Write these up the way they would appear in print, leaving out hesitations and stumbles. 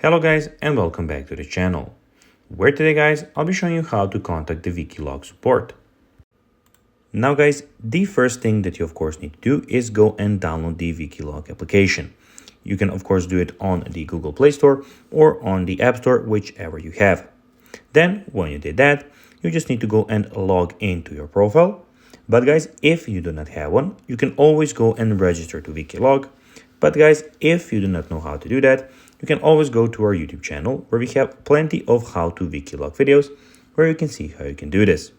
Hello guys and welcome back to the channel, where today guys I'll be showing you how to contact the Wikiloc support. Now guys, the first thing that you of course need to do is go and download the Wikiloc application. You can of course do it on the Google Play Store or on the App Store, whichever you have. Then when you did that, you just need to go and log into your profile. But guys, if you do not have one, you can always go and register to Wikiloc. But guys, if you do not know how to do that, you can always go to our YouTube channel where we have plenty of how to Wikiloc videos where you can see how you can do this.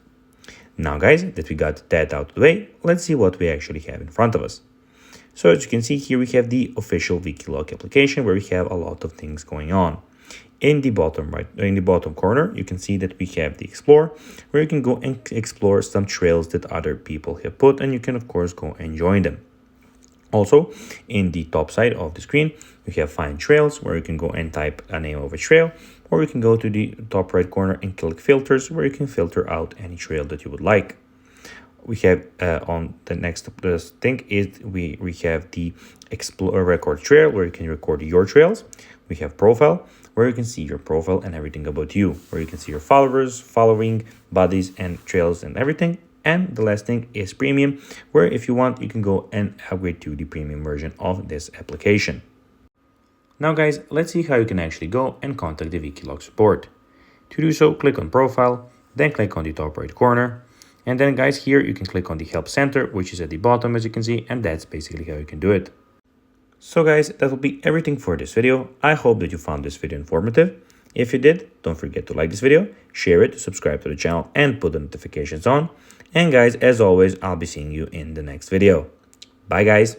Now guys, that we got that out of the way, let's see what we actually have in front of us. So as you can see here, we have the official Wikiloc application where we have a lot of things going on. In the bottom corner, you can see that we have the Explore, where you can go and explore some trails that other people have put, and you can of course go and join them. Also, in the top side of the screen, we have Find Trails, where you can go and type a name of a trail, or you can go to the top right corner and click Filters, where you can filter out any trail that you would like. We have on the next thing is we have the Explore Record Trail, where you can record your trails. We have Profile, where you can see your profile and everything about you, where you can see your followers, following, buddies, and trails and everything. And the last thing is Premium, where if you want, you can go and upgrade to the premium version of this application. Now guys, let's see how you can actually go and contact the Wikiloc support. To do so, click on Profile, then click on the top right corner. And then guys, here you can click on the Help Center, which is at the bottom as you can see, and that's basically how you can do it. So guys, that will be everything for this video. I hope that you found this video informative. If you did, don't forget to like this video, share it, subscribe to the channel, and put the notifications on. And guys, as always, I'll be seeing you in the next video. Bye guys.